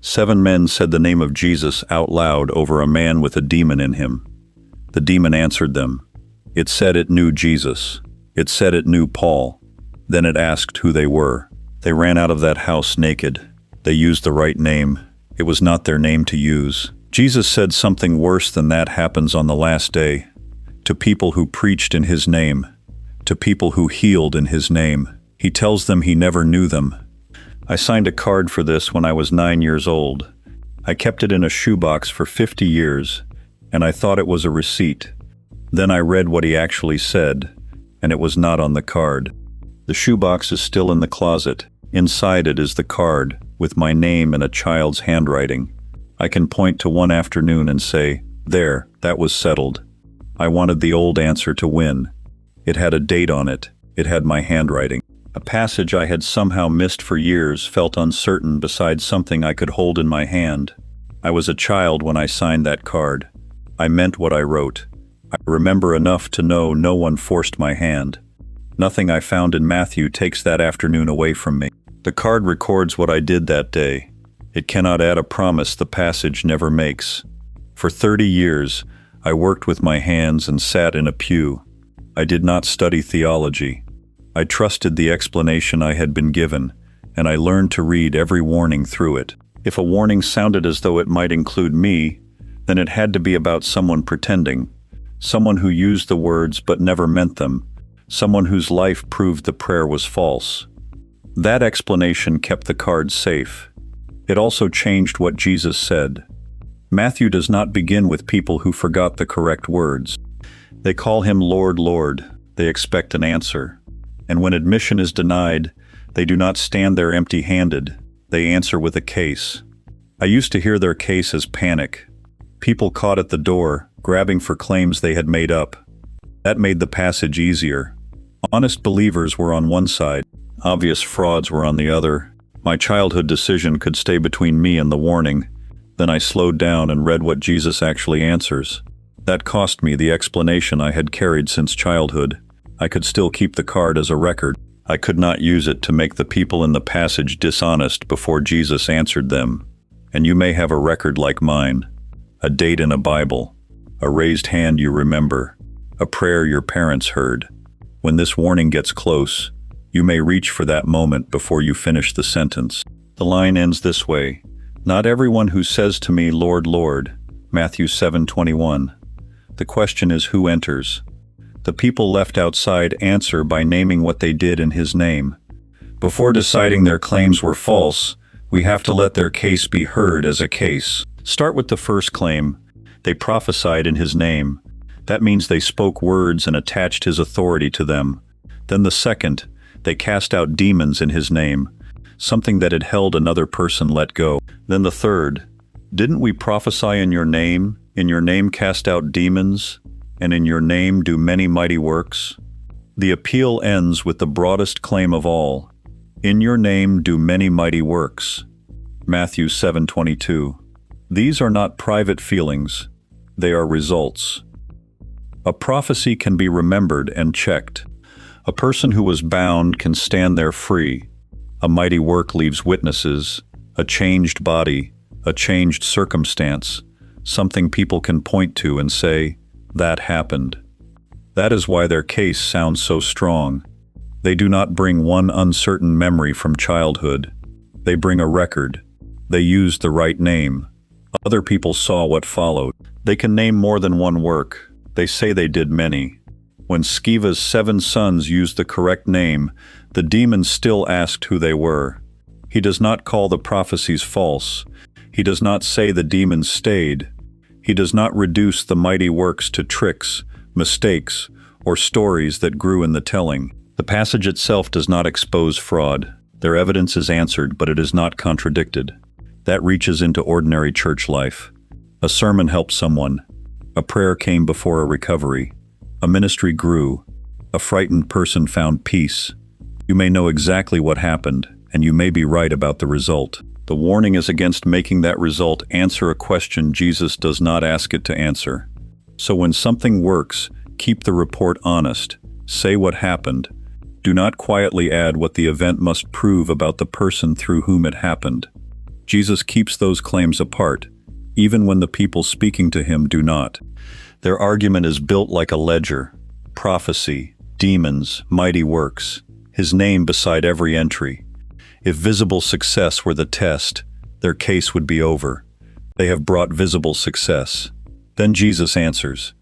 7 men said the name of Jesus out loud over a man with a demon in him. The demon answered them. It said it knew Jesus. It said it knew Paul. Then it asked who they were. They ran out of that house naked. They used the right name. It was not their name to use. Jesus said something worse than that happens on the last day. To people who preached in his name. To people who healed in his name. He tells them he never knew them. I signed a card for this when I was 9 years old. I kept it in a shoebox for 50 years, and I thought it was a receipt. Then I read what he actually said, and it was not on the card. The shoebox is still in the closet. Inside it is the card, with my name in a child's handwriting. I can point to one afternoon and say, "There, that was settled." I wanted the old answer to win. It had a date on it. It had my handwriting. A passage I had somehow missed for years felt uncertain beside something I could hold in my hand. I was a child when I signed that card. I meant what I wrote. I remember enough to know no one forced my hand. Nothing I found in Matthew takes that afternoon away from me. The card records what I did that day. It cannot add a promise the passage never makes. For 30 years, I worked with my hands and sat in a pew. I did not study theology. I trusted the explanation I had been given, and I learned to read every warning through it. If a warning sounded as though it might include me, then it had to be about someone pretending, someone who used the words but never meant them, someone whose life proved the prayer was false. That explanation kept the card safe. It also changed what Jesus said. Matthew does not begin with people who forgot the correct words. They call him Lord, Lord. They expect an answer. And when admission is denied, they do not stand there empty-handed. They answer with a case. I used to hear their case as panic. People caught at the door, grabbing for claims they had made up. That made the passage easier. Honest believers were on one side. Obvious frauds were on the other. My childhood decision could stay between me and the warning. Then I slowed down and read what Jesus actually answers. That cost me the explanation I had carried since childhood. I could still keep the card as a record. I could not use it to make the people in the passage dishonest before Jesus answered them. And you may have a record like mine, a date in a Bible, a raised hand you remember, a prayer your parents heard. When this warning gets close, you may reach for that moment before you finish the sentence. The line ends this way: "Not everyone who says to me, 'Lord, Lord,'" Matthew 7:21. The question is who enters. The people left outside answer by naming what they did in his name. Before deciding their claims were false, we have to let their case be heard as a case. Start with the first claim. They prophesied in his name. That means they spoke words and attached his authority to them. Then the second, they cast out demons in his name. Something that had held another person let go. Then the third, "Didn't we prophesy in your name? In your name cast out demons? And in your name do many mighty works?" The appeal ends with the broadest claim of all. "In your name do many mighty works." Matthew 7:22. These are not private feelings. They are results. A prophecy can be remembered and checked. A person who was bound can stand there free. A mighty work leaves witnesses, a changed body, a changed circumstance, something people can point to and say, "That happened." That is why their case sounds so strong. They do not bring one uncertain memory from childhood. They bring a record. They used the right name. Other people saw what followed. They can name more than one work. They say they did many. When Skeva's 7 sons used the correct name, the demons still asked who they were. He does not call the prophecies false. He does not say the demons stayed. He does not reduce the mighty works to tricks, mistakes, or stories that grew in the telling. The passage itself does not expose fraud. Their evidence is answered, but it is not contradicted. That reaches into ordinary church life. A sermon helped someone. A prayer came before a recovery. A ministry grew. A frightened person found peace. You may know exactly what happened, and you may be right about the result. The warning is against making that result answer a question Jesus does not ask it to answer. So when something works, keep the report honest. Say what happened. Do not quietly add what the event must prove about the person through whom it happened. Jesus keeps those claims apart, even when the people speaking to him do not. Their argument is built like a ledger: prophecy, demons, mighty works, his name beside every entry. If visible success were the test, their case would be over. They have brought visible success. Then Jesus answers.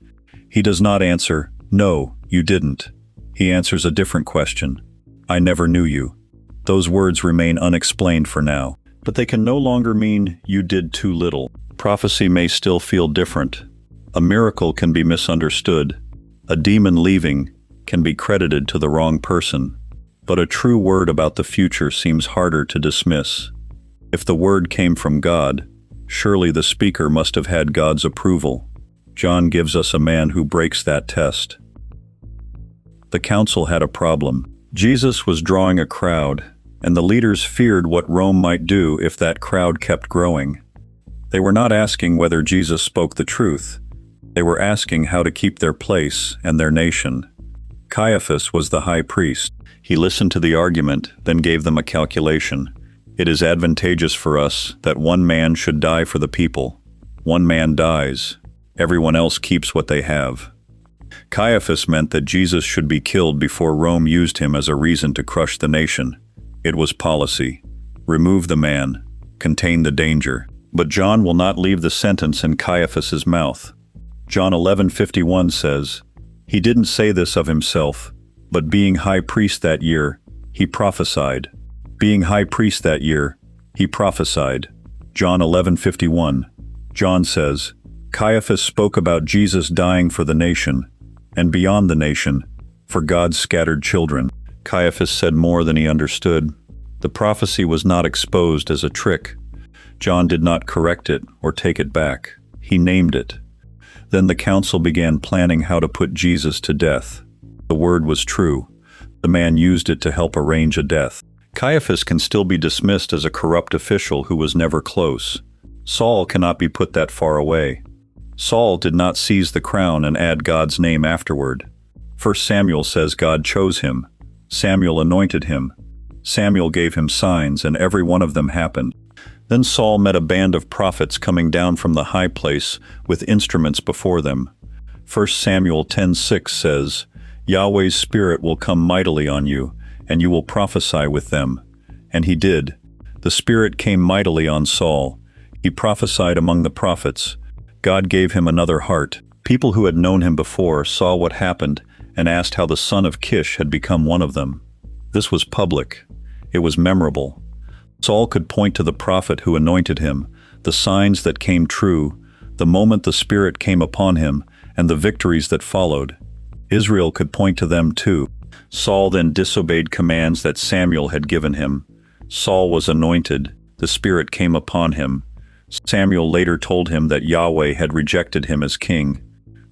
He does not answer, "No, you didn't." He answers a different question. "I never knew you." Those words remain unexplained for now, but they can no longer mean you did too little. Prophecy may still feel different. A miracle can be misunderstood. A demon leaving can be credited to the wrong person. But a true word about the future seems harder to dismiss. If the word came from God, surely the speaker must have had God's approval. John gives us a man who breaks that test. The council had a problem. Jesus was drawing a crowd, and the leaders feared what Rome might do if that crowd kept growing. They were not asking whether Jesus spoke the truth. They were asking how to keep their place and their nation. Caiaphas was the high priest. He listened to the argument, then gave them a calculation. It is advantageous for us that one man should die for the people. One man dies. Everyone else keeps what they have. Caiaphas meant that Jesus should be killed before Rome used him as a reason to crush the nation. It was policy. Remove the man. Contain the danger. But John will not leave the sentence in Caiaphas's mouth. John 11:51 says, "He didn't say this of himself, but being high priest that year, he prophesied." Being high priest that year, he prophesied. John 11:51. John says, Caiaphas spoke about Jesus dying for the nation, and beyond the nation, for God's scattered children. Caiaphas said more than he understood. The prophecy was not exposed as a trick. John did not correct it or take it back. He named it. Then the council began planning how to put Jesus to death. The word was true. The man used it to help arrange a death. Caiaphas can still be dismissed as a corrupt official who was never close. Saul cannot be put that far away. Saul did not seize the crown and add God's name afterward. 1 Samuel says God chose him. Samuel anointed him. Samuel gave him signs, and every one of them happened. Then Saul met a band of prophets coming down from the high place with instruments before them. 1 Samuel 10:6 says, Yahweh's Spirit will come mightily on you, and you will prophesy with them. And he did. The Spirit came mightily on Saul. He prophesied among the prophets. God gave him another heart. People who had known him before saw what happened and asked how the son of Kish had become one of them. This was public. It was memorable. Saul could point to the prophet who anointed him, the signs that came true, the moment the Spirit came upon him, and the victories that followed. Israel could point to them too. Saul then disobeyed commands that Samuel had given him. Saul was anointed. The Spirit came upon him. Samuel later told him that Yahweh had rejected him as king.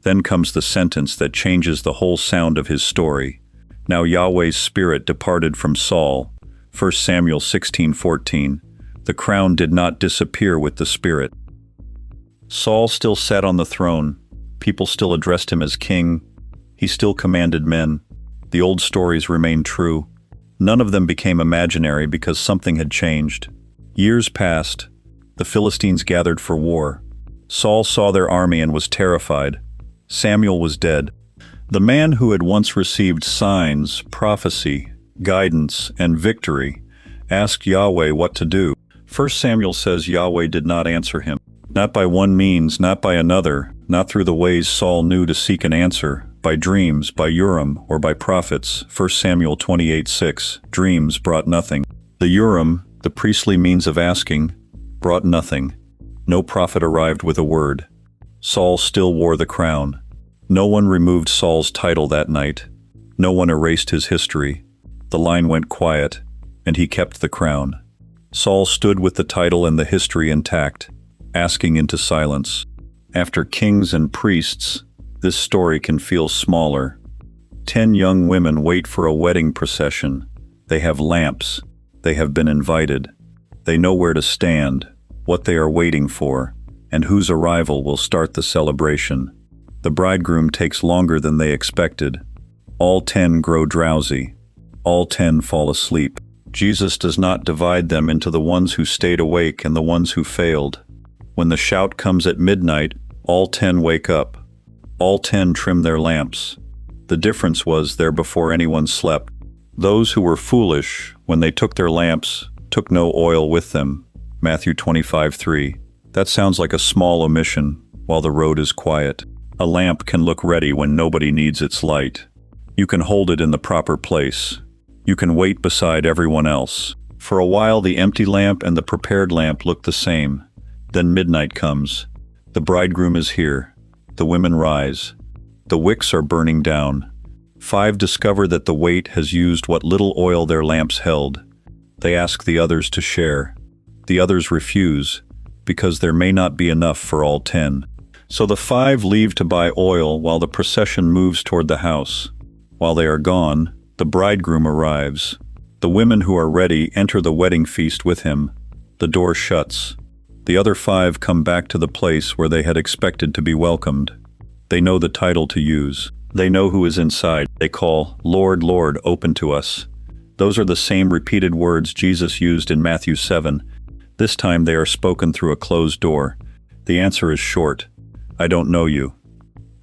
Then comes the sentence that changes the whole sound of his story. Now Yahweh's Spirit departed from Saul. 1 Samuel 16:14. The crown did not disappear with the Spirit. Saul still sat on the throne. People still addressed him as king. He still commanded men. The old stories remained true. None of them became imaginary because something had changed. Years passed. The Philistines gathered for war. Saul saw their army and was terrified. Samuel was dead. The man who had once received signs, prophecy, guidance, and victory asked Yahweh what to do. 1 Samuel says Yahweh did not answer him. Not by one means, not by another, not through the ways Saul knew to seek an answer, by dreams, by Urim, or by prophets. 1 Samuel 28:6. Dreams brought nothing. The Urim, the priestly means of asking, brought nothing. No prophet arrived with a word. Saul still wore the crown. No one removed Saul's title that night. No one erased his history. The line went quiet, and he kept the crown. Saul stood with the title and the history intact, asking into silence. After kings and priests, this story can feel smaller. 10 young women wait for a wedding procession. They have lamps. They have been invited. They know where to stand, what they are waiting for, and whose arrival will start the celebration. The bridegroom takes longer than they expected. All 10 grow drowsy. All 10 fall asleep. Jesus does not divide them into the ones who stayed awake and the ones who failed. When the shout comes at midnight, all 10 wake up. All 10 trim their lamps. The difference was there before anyone slept. Those who were foolish, when they took their lamps, took no oil with them. Matthew 25:3. That sounds like a small omission, while the road is quiet. A lamp can look ready when nobody needs its light. You can hold it in the proper place. You can wait beside everyone else. For a while the empty lamp and the prepared lamp look the same. Then midnight comes. The bridegroom is here. The women rise. The wicks are burning down. 5 discover that the weight has used what little oil their lamps held. They ask the others to share. The others refuse, because there may not be enough for all 10. So the 5 leave to buy oil while the procession moves toward the house. While they are gone, the bridegroom arrives. The women who are ready enter the wedding feast with him. The door shuts. The other 5 come back to the place where they had expected to be welcomed. They know the title to use. They know who is inside. They call, "Lord, Lord, open to us." Those are the same repeated words Jesus used in Matthew 7. This time they are spoken through a closed door. The answer is short. I don't know you.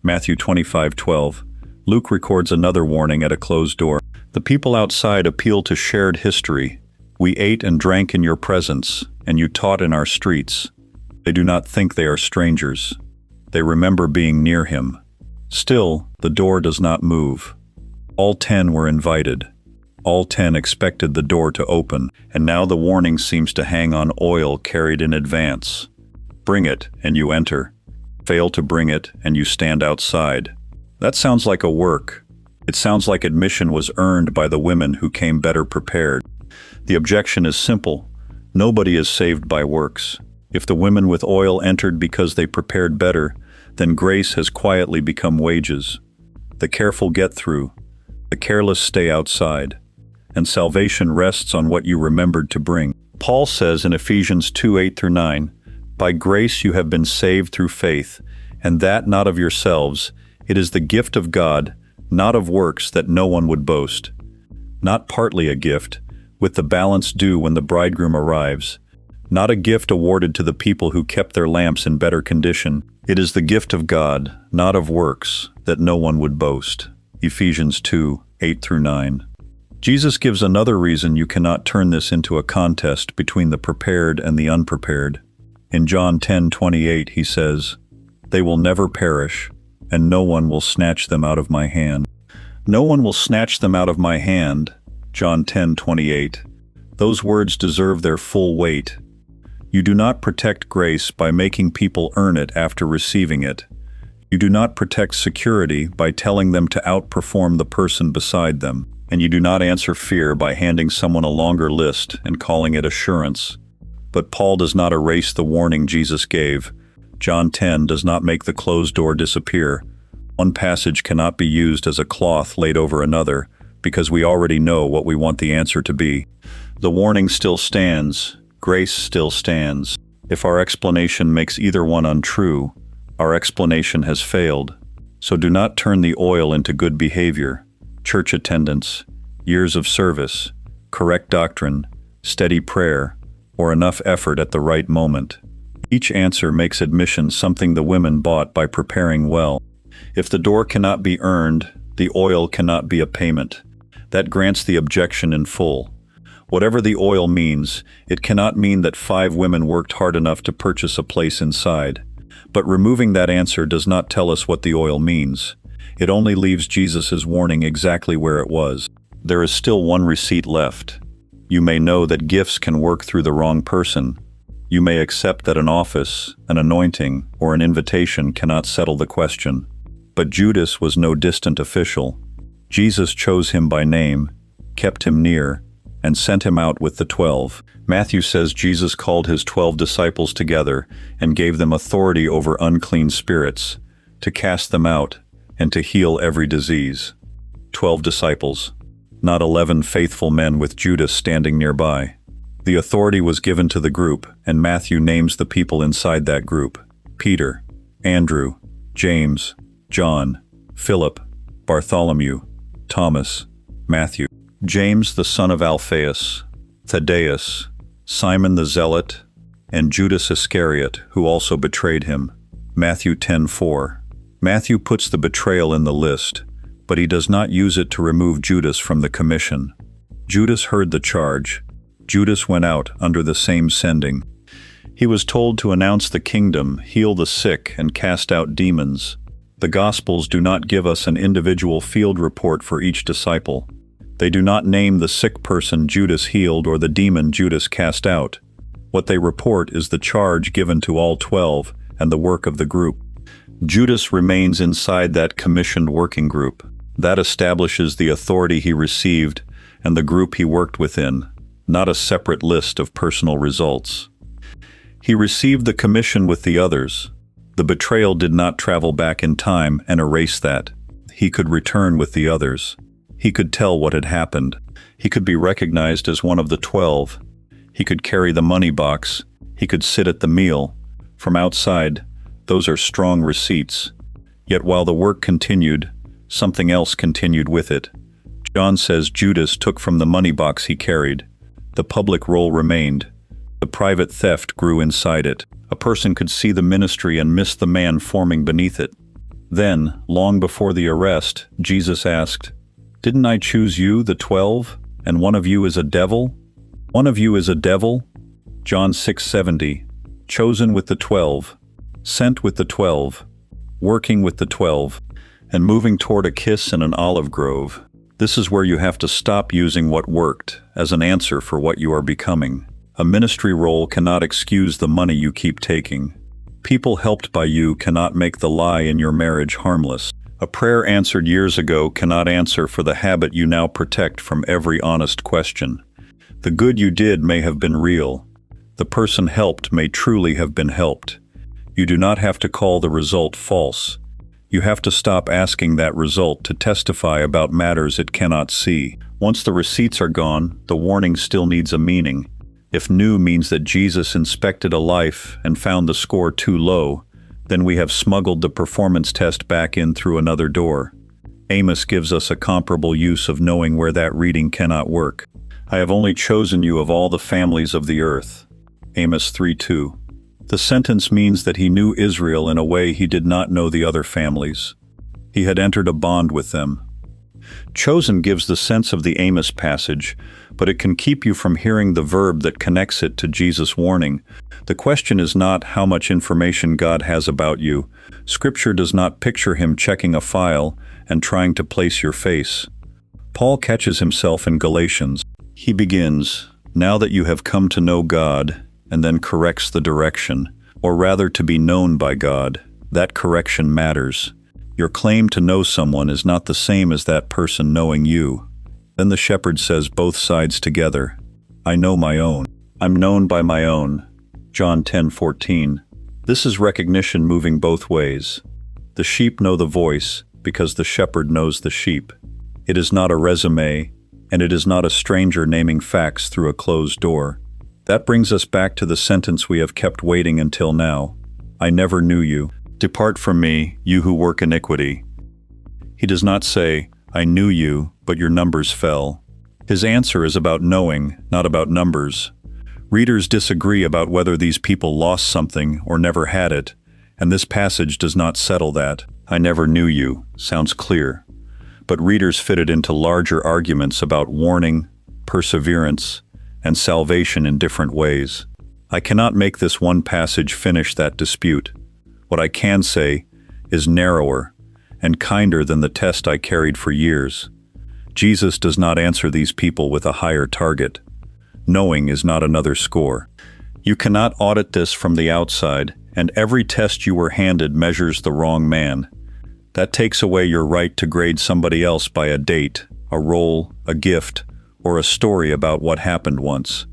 Matthew 25:12. Luke records another warning at a closed door. The people outside appeal to shared history. We ate and drank in your presence, and you taught in our streets. They do not think they are strangers. They remember being near him. Still, the door does not move. All 10 were invited. All 10 expected the door to open, and now the warning seems to hang on oil carried in advance. Bring it, and you enter. Fail to bring it, and you stand outside. That sounds like a work. It sounds like admission was earned by the women who came better prepared. The objection is simple. Nobody is saved by works. If the women with oil entered because they prepared better, then grace has quietly become wages. The careful get through. The careless stay outside. And salvation rests on what you remembered to bring. Paul says in Ephesians 2:8-9, "By grace you have been saved through faith, and that not of yourselves. It is the gift of God, not of works, that no one would boast." Not partly a gift, with the balance due when the bridegroom arrives. Not a gift awarded to the people who kept their lamps in better condition. It is the gift of God, not of works, that no one would boast. Ephesians 2:8-9. Jesus gives another reason you cannot turn this into a contest between the prepared and the unprepared. In John 10:28 he says, "They will never perish, and no one will snatch them out of my hand." No one will snatch them out of my hand. John 10:28. Those words deserve their full weight. You do not protect grace by making people earn it after receiving it. You do not protect security by telling them to outperform the person beside them. And you do not answer fear by handing someone a longer list and calling it assurance. But Paul does not erase the warning Jesus gave. John 10 does not make the closed door disappear. One passage cannot be used as a cloth laid over another, because we already know what we want the answer to be. The warning still stands. Grace still stands. If our explanation makes either one untrue, our explanation has failed. So do not turn the oil into good behavior, church attendance, years of service, correct doctrine, steady prayer, or enough effort at the right moment. Each answer makes admission something the women bought by preparing well. If the door cannot be earned, the oil cannot be a payment. That grants the objection in full. Whatever the oil means, it cannot mean that 5 women worked hard enough to purchase a place inside. But removing that answer does not tell us what the oil means. It only leaves Jesus' warning exactly where it was. There is still one receipt left. You may know that gifts can work through the wrong person. You may accept that an office, an anointing, or an invitation cannot settle the question. But Judas was no distant official. Jesus chose him by name, kept him near, and sent him out with the 12. Matthew says Jesus called his 12 disciples together and gave them authority over unclean spirits, to cast them out, and to heal every disease. 12 disciples, not 11 faithful men with Judas standing nearby. The authority was given to the group, and Matthew names the people inside that group: Peter, Andrew, James, John, Philip, Bartholomew, Thomas, Matthew. James the son of Alphaeus, Thaddeus, Simon the Zealot, and Judas Iscariot, who also betrayed him. Matthew 10:4. Matthew puts the betrayal in the list, but he does not use it to remove Judas from the commission. Judas heard the charge. Judas went out under the same sending. He was told to announce the kingdom, heal the sick, and cast out demons. The Gospels do not give us an individual field report for each disciple. They do not name the sick person Judas healed or the demon Judas cast out. What they report is the charge given to all 12 and the work of the group. Judas remains inside that commissioned working group. That establishes the authority he received and the group he worked within, not a separate list of personal results. He received the commission with the others. The betrayal did not travel back in time and erase that. He could return with the others. He could tell what had happened. He could be recognized as one of the 12. He could carry the money box. He could sit at the meal. From outside, those are strong receipts. Yet while the work continued, something else continued with it. John says Judas took from the money box he carried. The public role remained. The private theft grew inside it. A person could see the ministry and miss the man forming beneath it. Then, long before the arrest, Jesus asked, "Didn't I choose you, the 12, and one of you is a devil? One of you is a devil?" John 6:70. Chosen with the 12, sent with the 12, working with the 12, and moving toward a kiss in an olive grove. This is where you have to stop using what worked as an answer for what you are becoming. A ministry role cannot excuse the money you keep taking. People helped by you cannot make the lie in your marriage harmless. A prayer answered years ago cannot answer for the habit you now protect from every honest question. The good you did may have been real. The person helped may truly have been helped. You do not have to call the result false. You have to stop asking that result to testify about matters it cannot see. Once the receipts are gone, the warning still needs a meaning. If new means that Jesus inspected a life and found the score too low, then we have smuggled the performance test back in through another door. Amos gives us a comparable use of knowing where that reading cannot work. I have only chosen you of all the families of the earth. Amos 3:2. The sentence means that he knew Israel in a way he did not know the other families. He had entered a bond with them. Chosen gives the sense of the Amos passage, but it can keep you from hearing the verb that connects it to Jesus' warning. The question is not how much information God has about you. Scripture does not picture him checking a file and trying to place your face. Paul catches himself in Galatians. He begins, "Now that you have come to know God," and then corrects the direction, or rather to be known by God. That correction matters. Your claim to know someone is not the same as that person knowing you. Then the shepherd says both sides together. I know my own. I'm known by my own. John 10:14. This is recognition moving both ways. The sheep know the voice because the shepherd knows the sheep. It is not a resume, and it is not a stranger naming facts through a closed door. That brings us back to the sentence we have kept waiting until now. I never knew you. Depart from me, you who work iniquity. He does not say, I knew you, but your numbers fell. His answer is about knowing, not about numbers. Readers disagree about whether these people lost something or never had it, and this passage does not settle that. I never knew you sounds clear, but readers fit it into larger arguments about warning, perseverance, and salvation in different ways. I cannot make this one passage finish that dispute. What I can say is narrower and kinder than the test I carried for years. Jesus does not answer these people with a higher target. Knowing is not another score. You cannot audit this from the outside, and every test you were handed measures the wrong man. That takes away your right to grade somebody else by a date, a role, a gift, or a story about what happened once.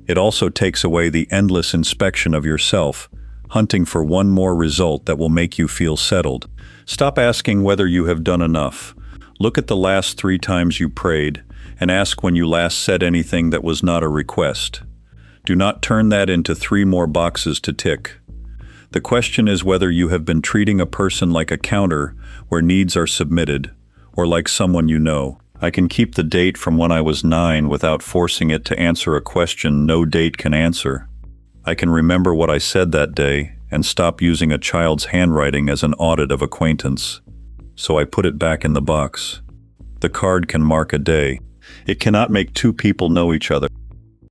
It also takes away the endless inspection of yourself, hunting for one more result that will make you feel settled. Stop asking whether you have done enough. Look at the last 3 times you prayed and ask when you last said anything that was not a request. Do not turn that into 3 more boxes to tick. The question is whether you have been treating a person like a counter where needs are submitted, or like someone you know. I can keep the date from when I was 9 without forcing it to answer a question no date can answer. I can remember what I said that day and stop using a child's handwriting as an audit of acquaintance. So I put it back in the box. The card can mark a day. It cannot make two people know each other.